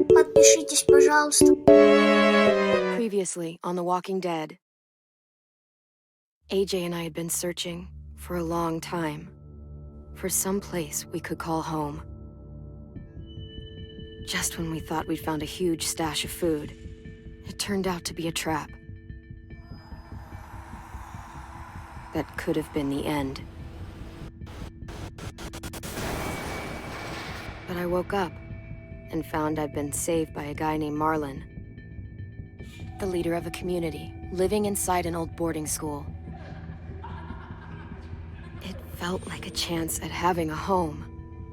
Подпишитесь, пожалуйста. Previously on The Walking Dead. AJ and I had been searching for a long time for some place we could call home. Just when we thought we'd found a huge stash of food, it turned out to be a trap. That could have been the end. But I woke up and found I'd been saved by a guy named Marlon, the leader of a community living inside an old boarding school. It felt like a chance at having a home,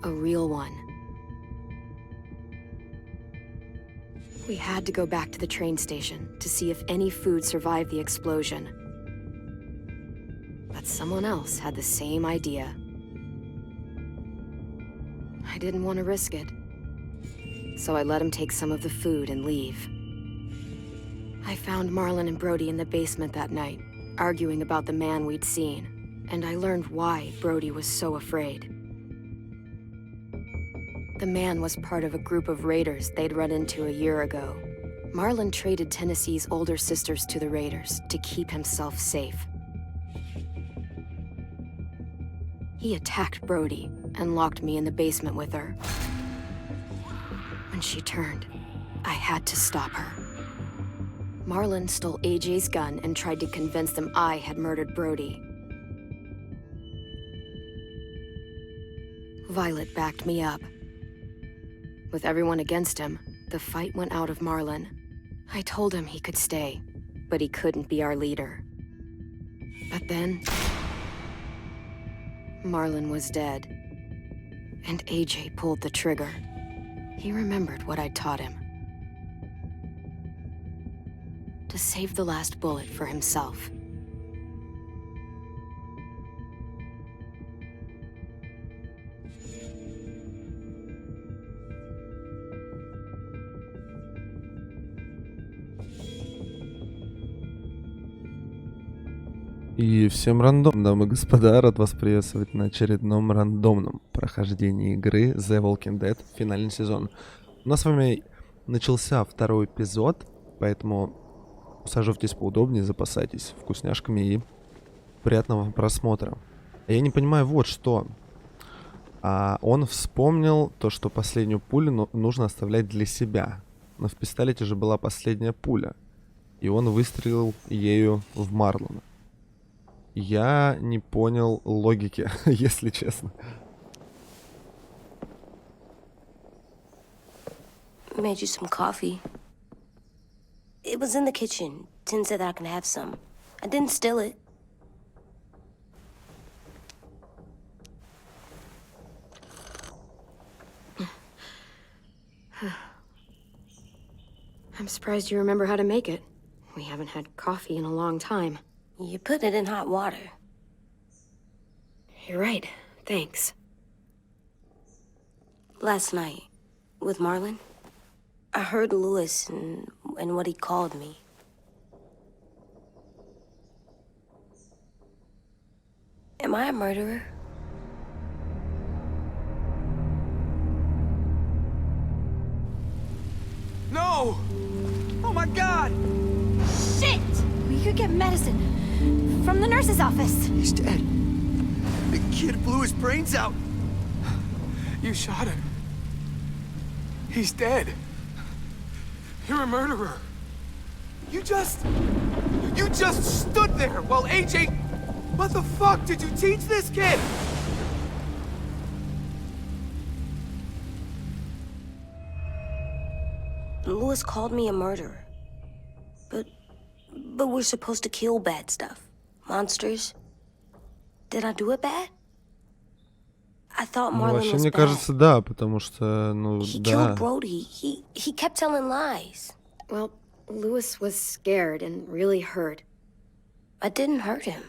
a real one. We had to go back to the train station to see if any food survived the explosion. But someone else had the same idea. I didn't want to risk it, so I let him take some of the food and leave. I found Marlon and Brody in the basement that night, arguing about the man we'd seen, and I learned why Brody was so afraid. The man was part of a group of raiders they'd run into a year ago. Marlon traded Tennessee's older sisters to the raiders to keep himself safe. He attacked Brody and locked me in the basement with her. When she turned, I had to stop her. Marlon stole AJ's gun and tried to convince them I had murdered Brody. Violet backed me up. With everyone against him, the fight went out of Marlon. I told him he could stay, but he couldn't be our leader. But then, Marlon was dead, and AJ pulled the trigger. He remembered what I'd taught him. To save the last bullet for himself. И всем рандом, дамы и господа, рад вас приветствовать на очередном рандомном прохождении игры The Walking Dead, финальный сезон. У нас с вами начался второй эпизод, поэтому усаживайтесь поудобнее, запасайтесь вкусняшками и приятного просмотра. Я не понимаю вот что. Он вспомнил то, что последнюю пулю нужно оставлять для себя. Но в пистолете же была последняя пуля, и он выстрелил ею в Марлона. Я не понял логики, если честно. Made you some coffee. It was in the kitchen. Tin said that I can have some. I didn't steal it. I'm surprised you remember how to make it. We haven't had coffee in a long time. You put it in hot water. You're right. Thanks. Last night, with Marlon, I heard Lewis and what he called me. Am I a murderer? No! Oh my God! Shit! We could get medicine from the nurse's office. He's dead. The kid blew his brains out. You shot him. He's dead. You're a murderer. You just stood there while AJ... What the fuck did you teach this kid? Lewis called me a murderer. But we're supposed to kill bad stuff. Monsters. Did I do it bad? I thought Ну, Marlon вообще, was мне bad. кажется, да, потому что, ну, He да. killed Brody. He kept telling lies. Well, Lewis was scared and really hurt. I didn't hurt him.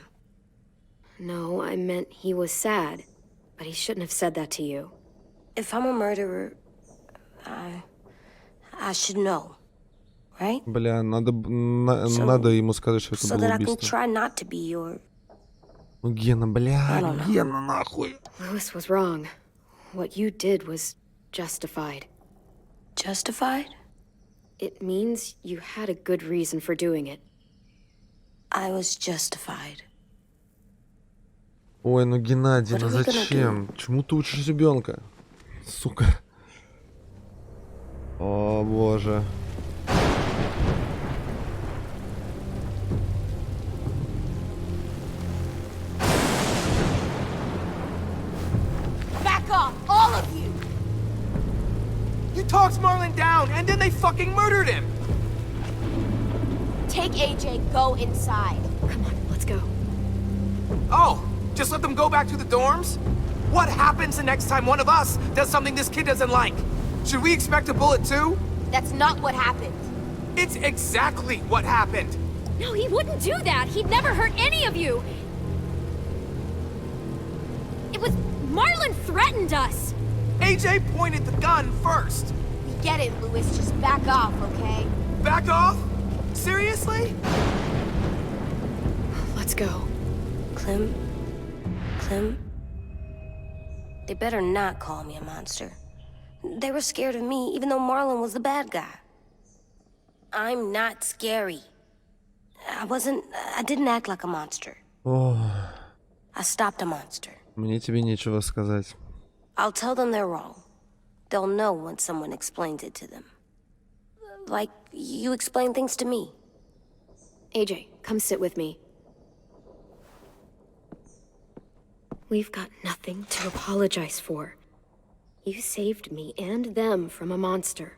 No, I meant he was sad. But he shouldn't have said that to you. If I'm a murderer, I should know, right? Бля, надо ему сказать, что это So было that I can убийство. try not to be your... Ну, Гена, бля, I don't know. Гена, нахуй. Lewis was wrong. What you did was justified. Justified? It means you had a good reason for doing it. I was justified. Ой, ну Геннадий, What ну are we gonna зачем? Чему ты учишь ребенка? Сука. О, боже. Back off, all of you! You talked Marlon down, and then they fucking murdered him! Take AJ, go inside. Come on, let's go. Oh, just let them go back to the dorms? What happens the next time one of us does something this kid doesn't like? Should we expect a bullet too? That's not what happened. It's exactly what happened. No, he wouldn't do that. He'd never hurt any of you. It was... Marlon threatened us. AJ pointed the gun first. We get it, Louis. Just back off, okay? Back off? Seriously? Let's go. Clem? They better not call me a monster. They were scared of me, even though Marlon was the bad guy. I'm not scary. I didn't act like a monster. О, I stopped a monster. мне тебе нечего сказать. I'll tell them they're wrong. They'll know when someone explains it to them. Like you explain things to me. AJ, come sit with me. We've got nothing to apologize for. You saved me and them from a monster.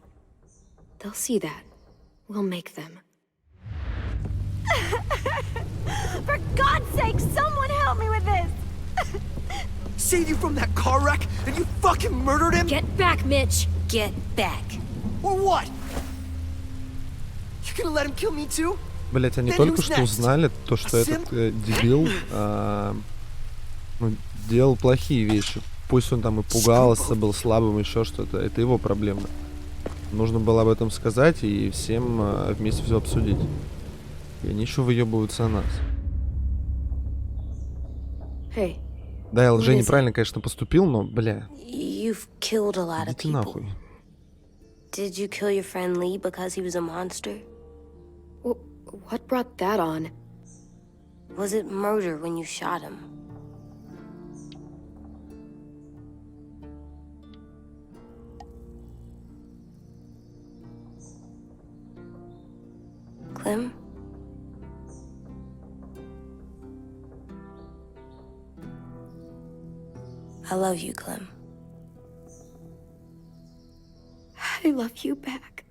They'll see that. We'll make them. For God's sake, someone help me with this! Saved you from that car wreck, and you fucking murdered him? Get back, Mitch! Get back. Or what? You gonna let him kill me too? Блять, они Then только who's что next? узнали то, что A этот дебил ну, делал плохие вещи. Пусть он там и пугался, был слабым, еще что-то. Это его проблема. Нужно было об этом сказать и всем вместе все обсудить. И они еще выебываются на нас. Hey, Да, я Лиза. неправильно, конечно, поступил, но, бля, You've killed a lot of идите people. нахуй. Did you kill your friend Lee because he was a monster? what brought that on? Was it murder when you shot him? Clem? I love you, Clem. I love you back.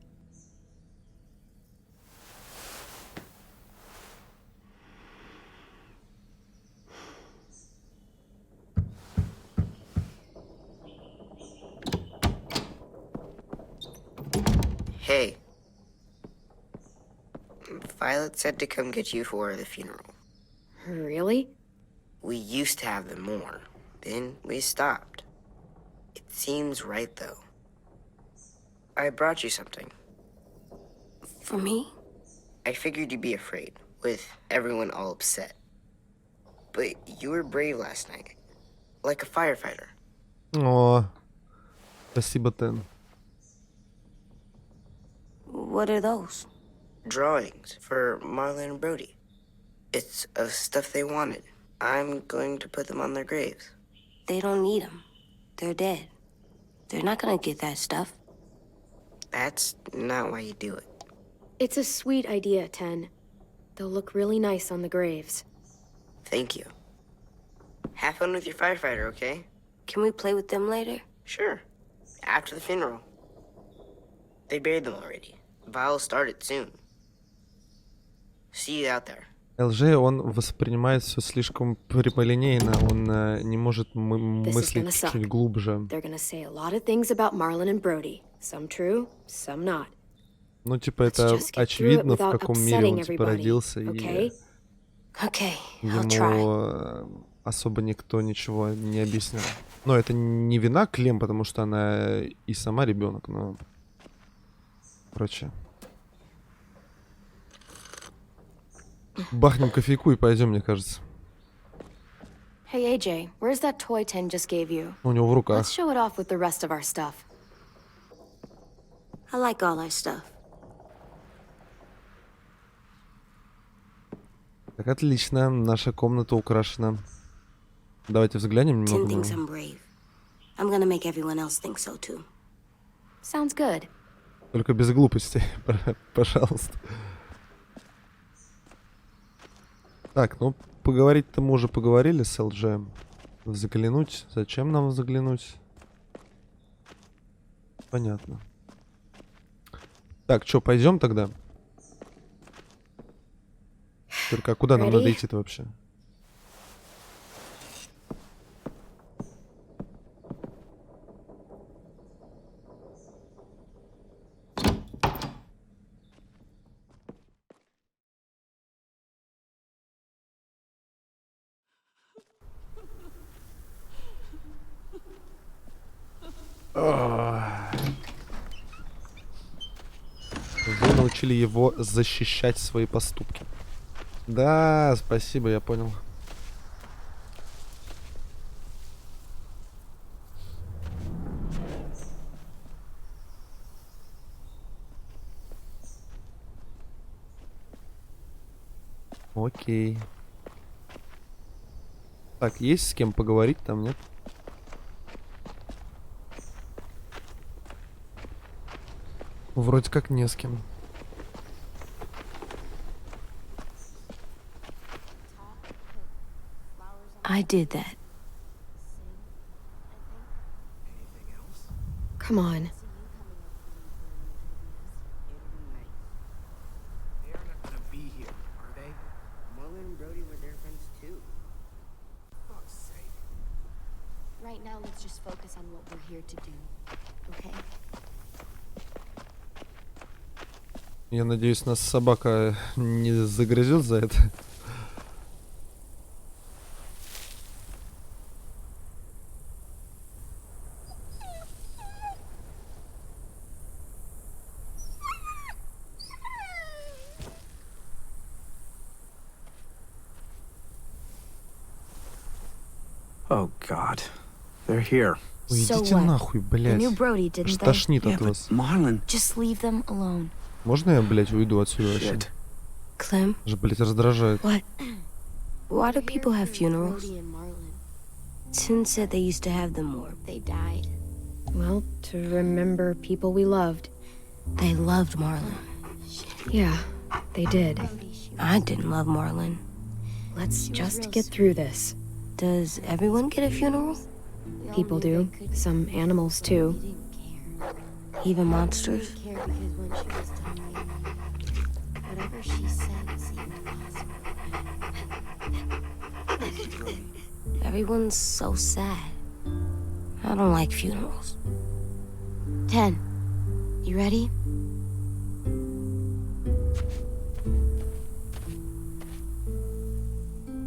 Hey. Violet said to come get you for the funeral. Really? We used to have them more. Then we stopped. It seems right, though. I brought you something. For me? I figured you'd be afraid, with everyone all upset. But you were brave last night. Like a firefighter. О, спасибо, Тен. What are those? Drawings for Marlon and Brody. It's of stuff they wanted. I'm going to put them on their graves. They don't need them. They're dead. They're not gonna get that stuff. That's not why you do it. It's a sweet idea, Ten. They'll look really nice on the graves. Thank you. Have fun with your firefighter, okay? Can we play with them later? Sure. After the funeral. They buried them already. Vile started soon. See you out there. ЛЖ, он воспринимает все слишком прямолинейно, он не может мыслить чуть глубже. They're gonna say a lot of things about Marlon and Brody. Some true, some not. Ну, типа, это очевидно, в каком мире он, типа, родился, и Okay, I'll try. ему особо никто ничего не объяснял. Но это не вина Клем, потому что она и сама ребенок, но... Короче. Бахнем кофейку и пойдем, мне кажется. Hey AJ, where's that toy Ten just gave you? У него в руках. Let's show it off with the rest of our stuff. I like all our stuff. Так, отлично. Наша комната украшена. Давайте взглянем Tim немного. thinks I'm brave. I'm gonna make everyone else think so too. Sounds good. Только без глупостей, пожалуйста. Так, ну, поговорить-то мы уже поговорили с ЛЖ. Заглянуть. Зачем нам заглянуть? Понятно. Так, что, пойдем тогда? Только куда нам надо идти-то вообще? Вы научили его защищать свои поступки. Да, спасибо, я понял. Окей. Так, есть с кем поговорить там, нет? Вроде как не с кем. I did that. Come on. They are not gonna be here, are they? Marlon and Brody were their friends too. For fuck's sake. Right now, let's just focus on what we're here to do. Okay? Я надеюсь, нас собака не загрызет за это. Oh, God. They're here. Ой, So идите what? нахуй, They knew блядь. Brody, didn't Аж they? тошнит Yeah, от but вас. Marlon... Just leave them alone. Можно я, блядь, уйду отсюда вообще? Shit. Clem, Аж, блядь, раздражает. what? Why do people have funerals? Brody and Marlon, Tin said they used to have them more. they died. Well, to remember people we loved. They loved Marlon. Yeah, they did. I didn't love Marlon. Let's just get through this. Does everyone get a funeral? People do. Some animals too. Even monsters? Care because when she was dying, whatever she said seemed possible. Everyone's so sad. I don't like funerals. 10. You ready?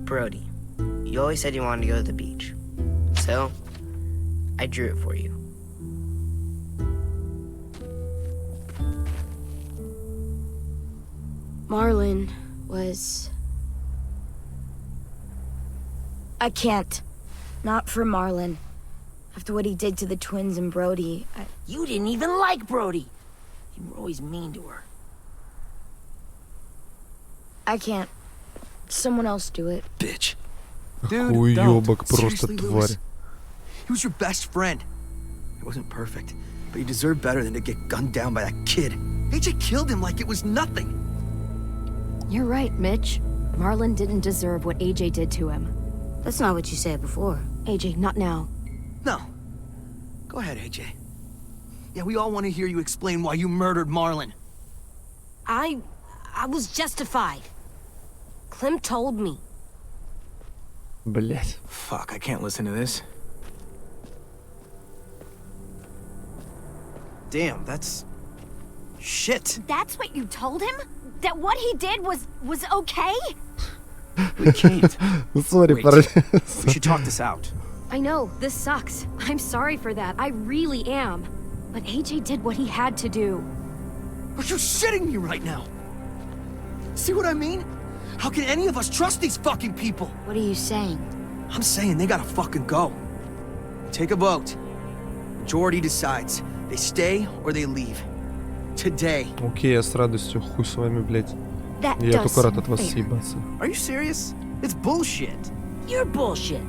Brody, you always said you wanted to go to the beach. So, I drew it for you. Marlon was... I can't. Not for Marlon. After what he did to the twins and Brody, You didn't even like Brody. You were always mean to her. I can't. Someone else do it. Bitch. Dude, Уёбок don't. просто Seriously, тварь. Lewis? He was your best friend. He wasn't perfect, but he deserved better than to get gunned down by that kid. AJ killed him like it was nothing. You're right, Mitch. Marlon didn't deserve what AJ did to him. That's not what you said before. AJ, not now. No. Go ahead, AJ. Yeah, we all want to hear you explain why you murdered Marlon. I was justified. Clem told me. Блять. Fuck, I can't listen to this. Damn, that's... shit. That's what you told him? That what he did was okay? We can't. Ну смотри, Wait. пора. We should talk this out. I know, this sucks. I'm sorry for that. I really am. But AJ did what he had to do. Are you shitting me right now? See what I mean? How can any of us trust these fucking people? What are you saying? I'm saying they gotta fucking go. Take a vote. Majority decides. They stay or they leave. today. Окей, я с радостью. Хуй с вами, блядь. That Я does только рад seem от вас fair. съебаться. Are you serious? It's bullshit. You're bullshit.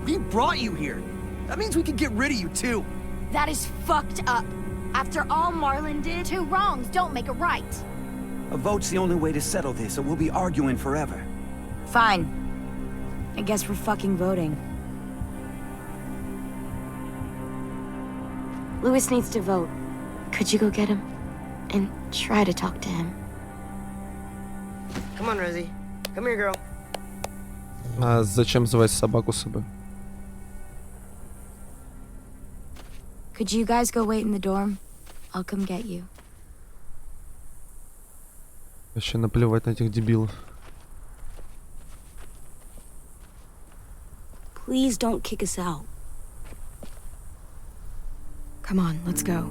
We brought you here. That means we can get rid of you too. That is fucked up. After all Marlon did, two wrongs don't make a right. A vote's the only way to settle this, or we'll be arguing forever. Fine. I guess we're fucking voting. Louis needs to vote. Could you go get him? And try to talk to him. Come on, Rosie. Come here, girl. А зачем звать собаку с собой? Could you guys go wait in the dorm? I'll come get you. Вообще наплевать на этих дебилов. Please don't kick us out. Come on, let's go.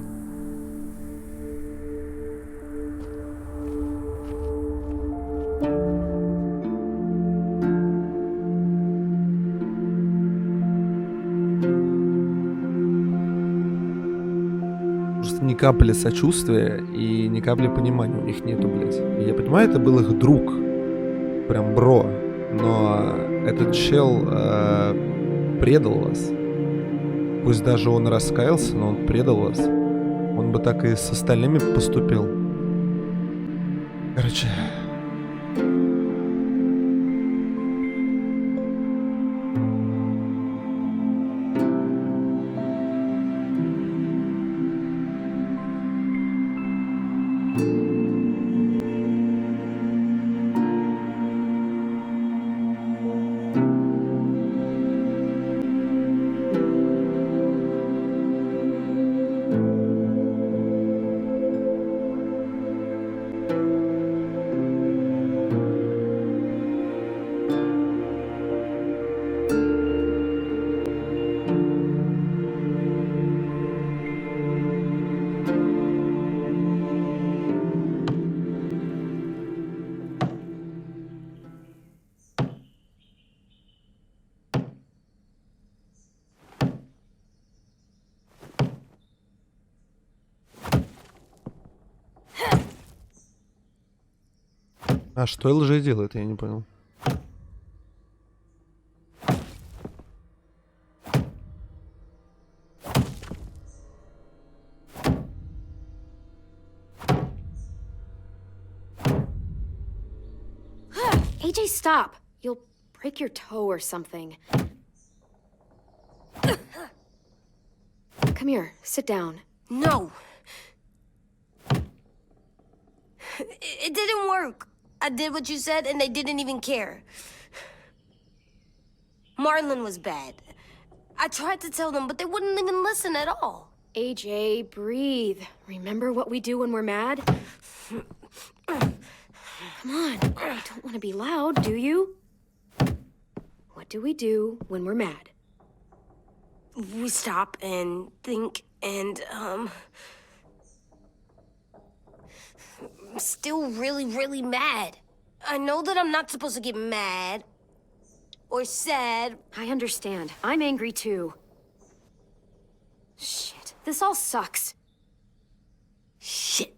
Просто ни капли сочувствия и ни капли понимания у них нету, блядь. И я понимаю, это был их друг. Прям бро. Но этот чел предал вас. Пусть даже он раскаялся, но он предал вас. Он бы так и с остальными поступил. Короче... А что LG делает, я не понял. AJ, stop! You'll break your toe or something. Come here, sit down. No. It didn't work. I did what you said, and they didn't even care. Marlon was bad. I tried to tell them, but they wouldn't even listen at all. AJ, breathe. Remember what we do when we're mad? Come on, you don't want to be loud, do you? What do we do when we're mad? We stop and think and, I'm still really, really mad. I know that I'm not supposed to get mad or sad. I understand. I'm angry too. Shit, this all sucks. Shit.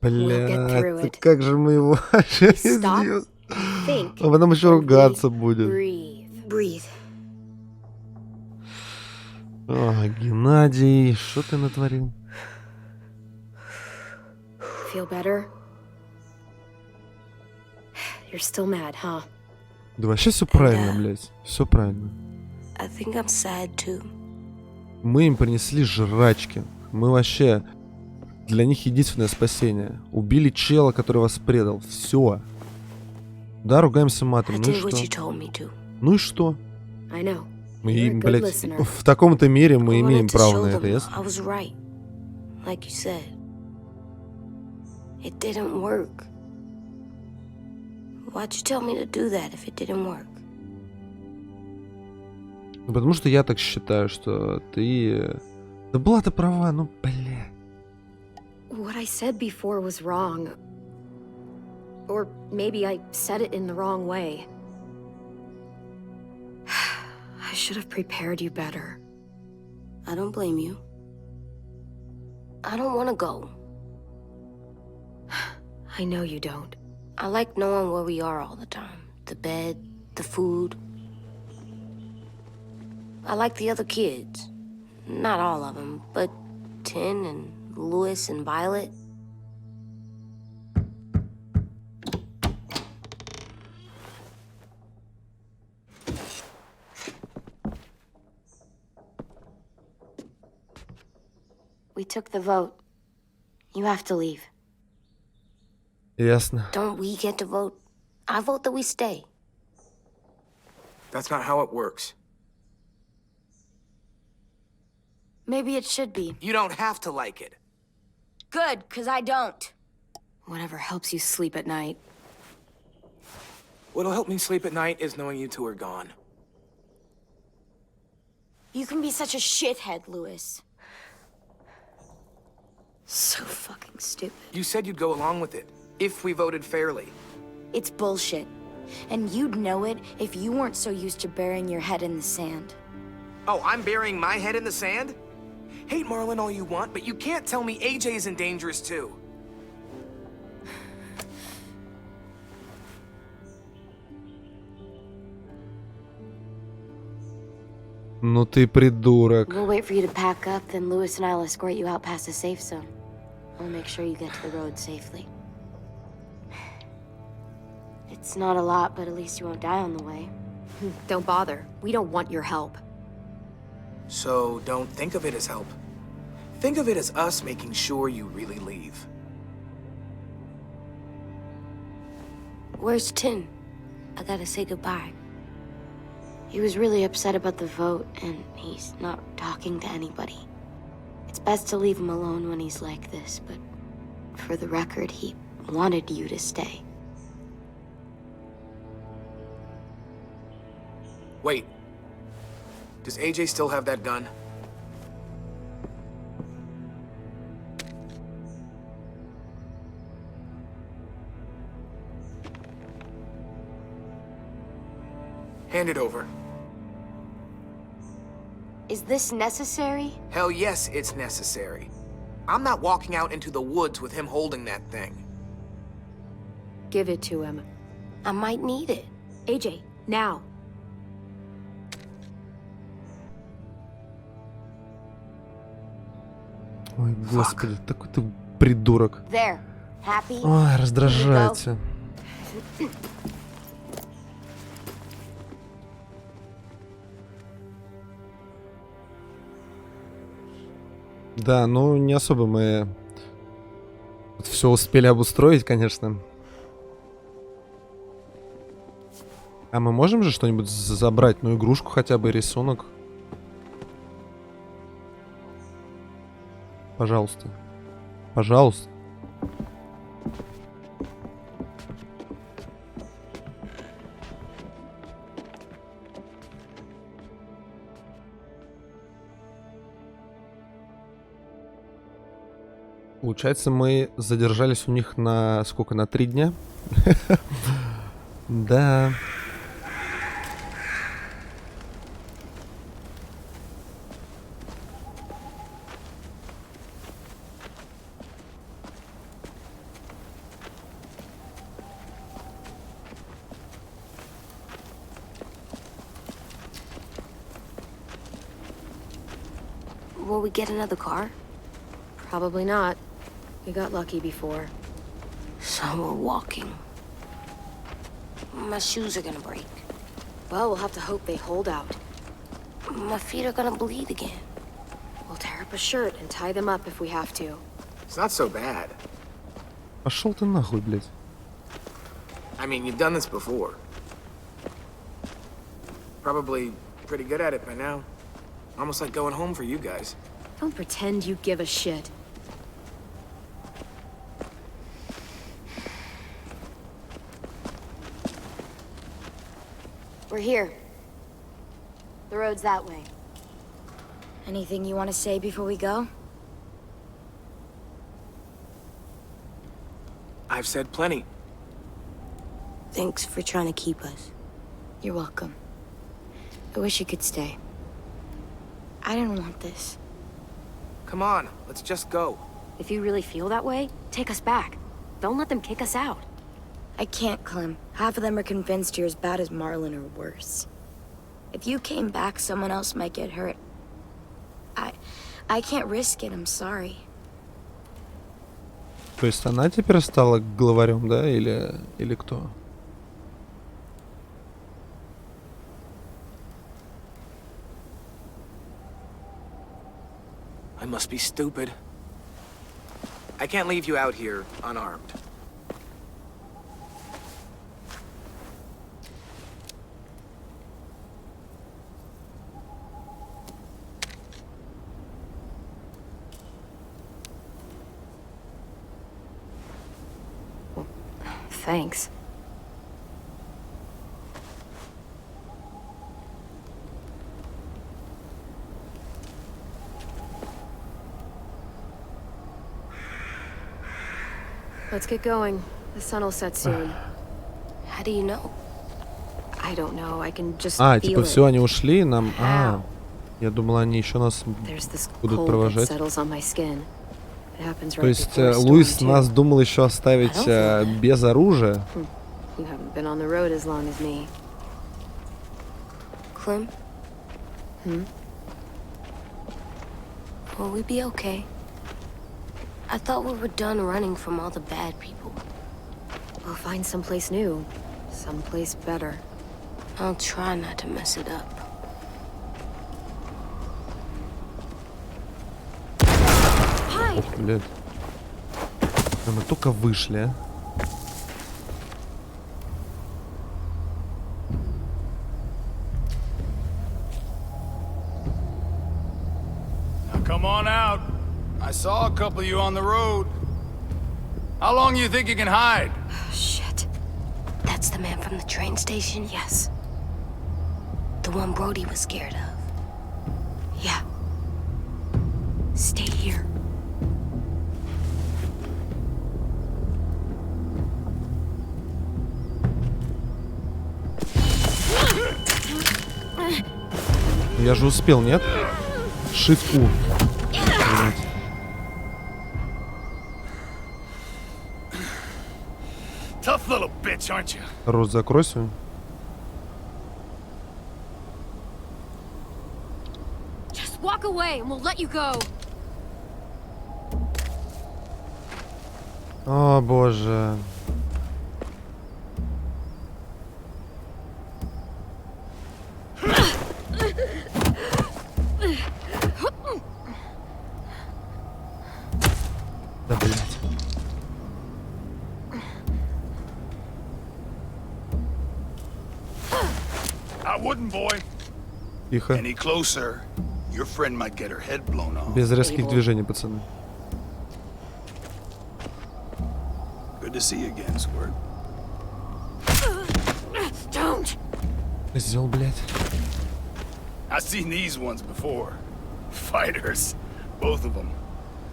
We'll get through Блядь, it. как же мы его вообще Stop, избьем. think, А потом еще and ругаться будет. breathe. Breathe. О, Геннадий, что ты натворил? Feel better? You're still mad, huh? Да вообще все правильно, блядь. Все правильно. I think I'm sad too. Мы им принесли жрачки. Мы вообще... Для них единственное спасение. Убили чела, который вас предал. Все. Да, ругаемся матом. I Ну и did what you что? told me to. Ну и что? I know. Мы, You're a good блядь, listener. в таком-то мире мы I имеем wanted to право show на это, them ясно? I was right. Like you said. It didn't work. Why'd you tell me to do that if it didn't work? Ну, потому что я так считаю, что ты... Да была ты права, ну, бля. What I said before was wrong. Or maybe I said it in the wrong way. I should have prepared you better. I don't blame you. I don't want to go. I know you don't. I like knowing where we are all the time. The bed, the food. I like the other kids. Not all of them, but Tin and Louis and Violet. We took the vote. You have to leave. Ясно. Don't we get to vote? I vote that we stay. That's not how it works. Maybe it should be. You don't have to like it. Good, because I don't. Whatever helps you sleep at night. What'll help me sleep at night is knowing you two are gone. You can be such a shithead, Louis. So fucking stupid. You said you'd go along with it, if we voted fairly. It's bullshit. And you'd know it if you weren't so used to burying your head in the sand. Oh, I'm burying my head in the sand? Hate Marlon all you want, but you can't tell me AJ isn't dangerous too. Ну ты придурок. We'll wait for you to pack up, then Louis and I'll escort you out past the safe zone. We'll make sure you get to the road safely. It's not a lot, but at least you won't die on the way. Don't bother. We don't want your help. So don't think of it as help. Think of it as us making sure you really leave. Where's Tin? I gotta say goodbye. He was really upset about the vote, and he's not talking to anybody. It's best to leave him alone when he's like this, but for the record, he wanted you to stay. Wait. Does AJ still have that gun? Hand it over. Is this necessary? Hell yes, it's necessary. I'm not walking out into the woods with him holding that thing. Give it to him. I might need it. AJ, now. Ой, господи, такой ты придурок. There. Happy? Ой, раздражается. Да, ну не особо мы все успели обустроить, конечно. А мы можем же что-нибудь забрать? Ну, игрушку хотя бы, рисунок. Пожалуйста. Пожалуйста. Получается, мы задержались у них на сколько? На 3 дня? Да. Will we get another car? Probably not. We got lucky before. So we're walking. My shoes are gonna break. Well, we'll have to hope they hold out. My feet are gonna bleed again. We'll tear up a shirt and tie them up if we have to. It's not so bad. Пошел ты нахуй, блядь. I mean, you've done this before. Probably pretty good at it by now. Almost like going home for you guys. Don't pretend you give a shit. We're here. The road's that way. Anything you want to say before we go? I've said plenty. Thanks for trying to keep us. You're welcome. I wish you could stay. I didn't want this. Come on, let's just go. If you really feel that way, take us back. Don't let them kick us out. I can't, Clem. Half of them are convinced you're as bad as Marlon or worse. If you came back, someone else might get hurt. I can't risk it, I'm sorry. То есть она теперь стала главарем, да? Или кто? I must be stupid. I can't leave you out here unarmed. Thanks. Let's get going. The sun will set soon. How do you know? I don't know. I can just А, feel типа it. все, они ушли, нам... How? Я думал, они еще нас There's this будут cold that провожать. settles on my skin. It happens То right есть before a storm, Луис too. нас думал еще оставить без оружия. You haven't been on the road as long as me. Clem? Will we be okay? I thought we were done running from all the bad people. We'll find someplace new. Someplace better. I'll try not to mess it up. Hide! Ох, блядь. Да мы только вышли, а. Now come on out. I saw a couple of you on the road. How long do you think you can hide? Shit. That's the man from the train station? Yes. The one Brody was scared of. Yeah. Stay here. Я же успел, нет? Shift-U. Tough little bitch, aren't you? Рот закройся. Just walk away and we'll let you go. О, боже. Да, блядь. I wouldn't, boy. Тихо. Any closer, your friend might get her head blown off. Без резких движений, пацаны. Good to see you again, Squirt. Don't! Сделал, блядь. I've seen these ones before. Fighters. Both of them.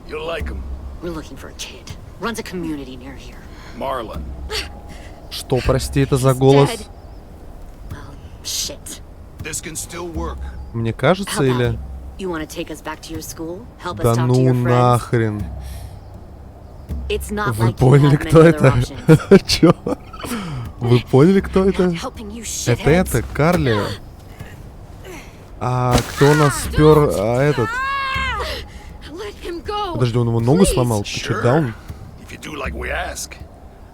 You'll like them. We're looking for a kid. Runs a community near here. Marlon. Что, прости, это за голос? Dead. Well, shit. This can still work. Мне кажется, How about или... it? You want to take us back to your school? Help us Да talk to ну your friends? нахрен. It's not Вы like you поняли, have many кто other это? options. Чё? Вы поняли, кто это? Helping you Это, Карли. А кто у нас спер, этот? Let him go! Подожди, он ему ногу сломал? Ты чё, даун? If you do like we ask.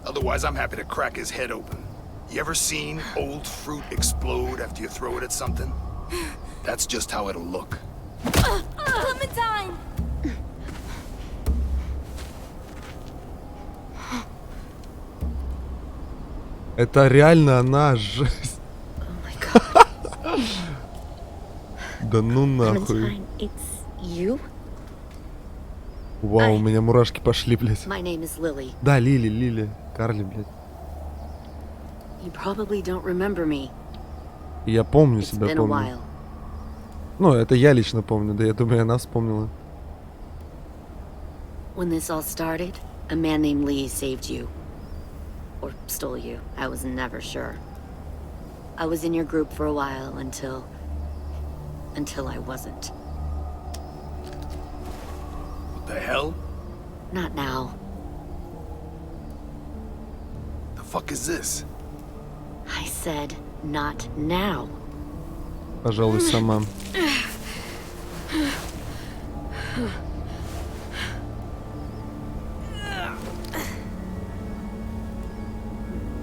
Otherwise, I'm happy to crack his head open. You ever seen old fruit explode after you throw it at something? That's just how it'll look. Clementine! Это реально она, жесть. Да ну нахуй. Clementine, it's you? Вау, у меня мурашки пошли, блядь. My name is Lily. Да, Лили. Карли, блядь. You probably don't remember me. Я помню It's себя, been a помню. while. Ну, это я лично помню, да, я думаю, она вспомнила. When this all started, a man named Lee saved you. Or stole you. I was never sure. I was in your group for a while until I wasn't. What the hell? Not now. The fuck is this? I said not now. Пожалуй, сама.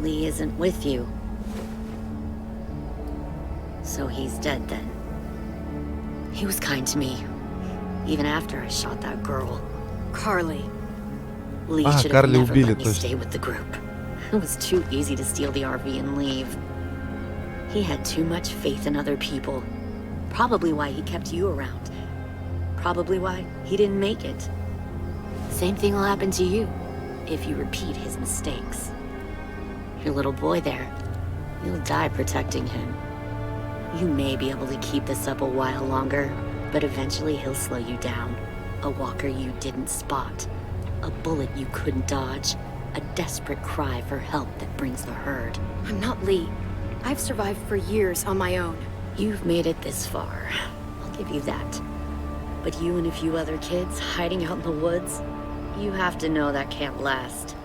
Lee isn't with you. So he's dead then. He was kind to me, even after I shot that girl. Carly. Lee Ah, should have Carly never убили, let me то есть. stay with the group. It was too easy to steal the RV and leave. He had too much faith in other people. Probably why he kept you around. Probably why he didn't make it. Same thing will happen to you if you repeat his mistakes. Your little boy there, you'll die protecting him. You may be able to keep this up a while longer, but eventually he'll slow you down. A walker you didn't spot. A bullet you couldn't dodge. A desperate cry for help that brings the herd. I'm not Lee. I've survived for years on my own. You've made it this far. I'll give you that. But you and a few other kids hiding out in the woods, you have to know that can't last.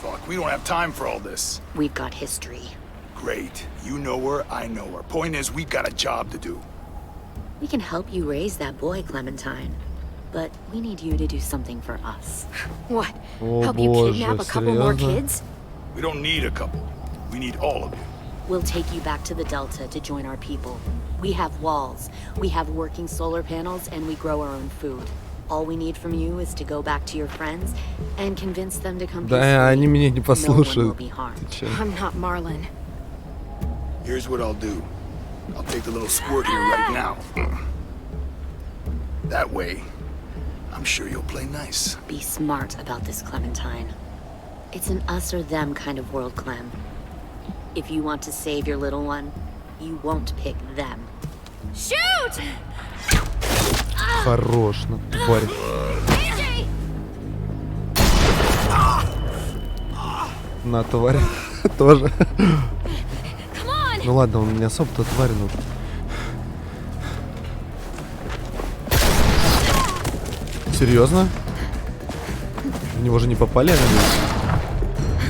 Fuck, we don't have time for all this. We've got history. Great. You know her, I know her. Point is, we've got a job to do. We can help you raise that boy, Clementine. But we need you to do something for us. What? О, Help you боже, kidnap a couple more серьезно? kids? We don't need a couple. We need all of you. We'll take you back to the Delta to join our people. We have walls, we have working solar panels, and we grow our own food. All we need from you is to go back to your friends and convince them to come Да, они меня не No one will послушают. be harmed. Ты чё? I'm not Marlon. Here's what I'll do. I'll take the little squirt here right now. That way, I'm sure you'll play nice. Be smart about this, Clementine. It's an us or them kind of world, Clem. If you want to save your little one, you won't pick them. Shoot! Хорош, ну, тварь. На, тварь. Тоже. Ну ладно, он не особо-то тварь, ну. Серьезно? В него же не попали, я надеюсь?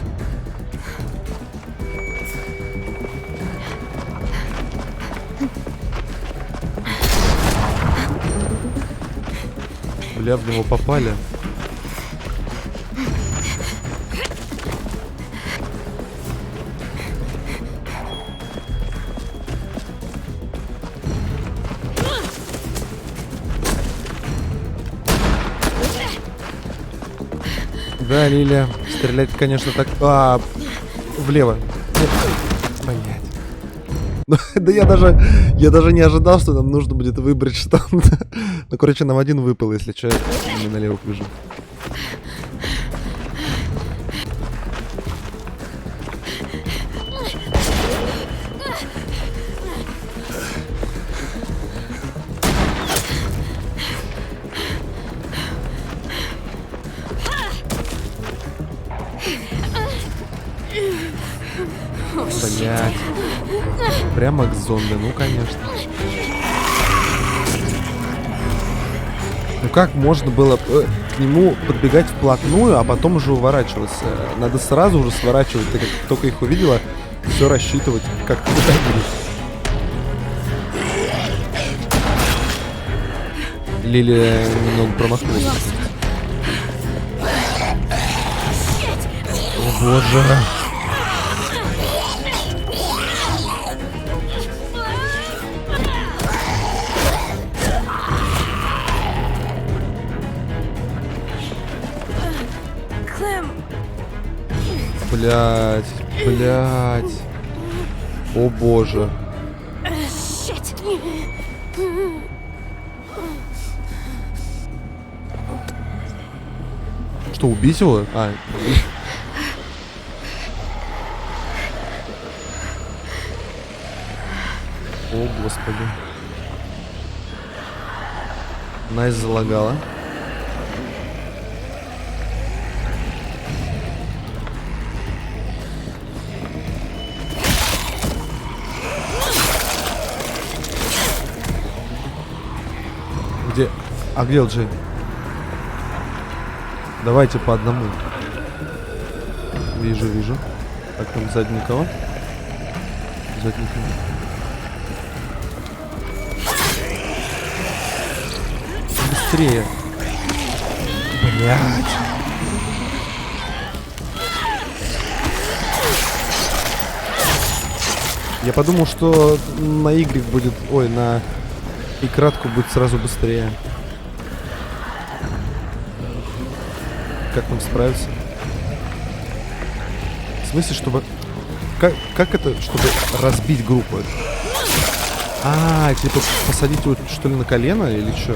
Бля, в него попали. Да, Лилия. Стрелять, конечно, так... влево. Блять. Да я даже не ожидал, что нам нужно будет выбрать что-то. Ну, короче, нам один выпал, если что, я налево побежу. Блять. Прямо к зомби, ну конечно. Ну как можно было к нему подбегать вплотную, а потом уже уворачиваться? Надо сразу уже сворачивать, ты как только их увидела, все рассчитывать, как это будет. Лилия немного промахнулась. О боже. Блять, блять. О боже. Что, убить его? А. О, господи. Найс залагала. Где? А где Джей? Давайте по одному. Вижу, вижу. Так, там сзади никого? Сзади никого. Быстрее. Блядь. Я подумал, что на Y будет... Ой, на и кратку будет сразу быстрее. Как нам справиться? В смысле, чтобы... Как это, чтобы разбить группу? А, типа посадить его, что ли, на колено или что?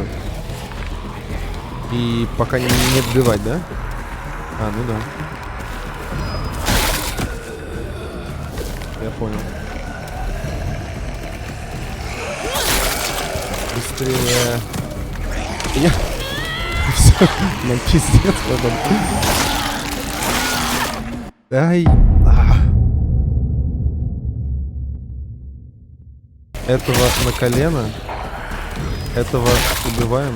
И пока не отбивать, да? А, ну да. Я понял. Быстрее. Я... Все, на пиздец потом. Ай. Этого на колено. Этого убиваем.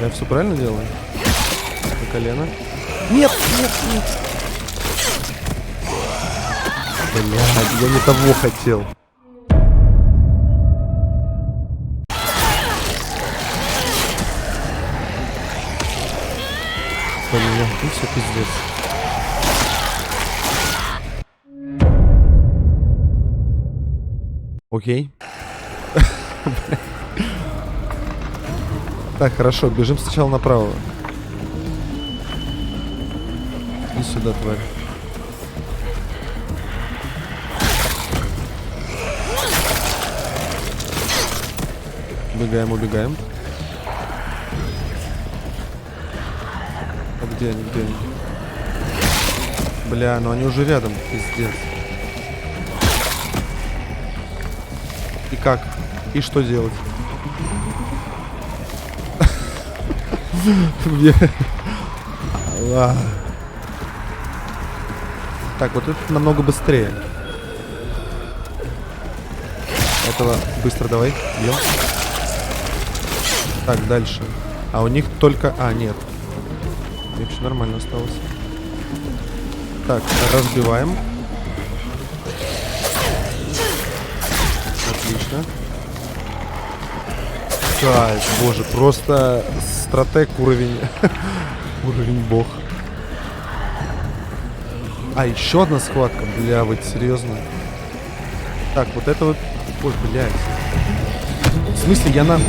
Я все правильно делаю? На колено. Нет, нет, нет. Блядь, я не того хотел. Блин, ну все пиздец. Окей. Так, хорошо, бежим сначала направо. Иди сюда, тварь. Убегаем, убегаем. А где они, где они? Бля, ну они уже рядом, пиздец. И как? И что делать? Так, вот это намного быстрее. Этого быстро давай, бьем. Так, дальше. А у них только... А, нет. Вообще нормально осталось. Так, разбиваем. Отлично. Так, боже, просто стратег уровень... уровень бог. А, еще одна схватка. Бля, вы серьезно? Так, вот это вот... Ой, блядь. В смысле, я на...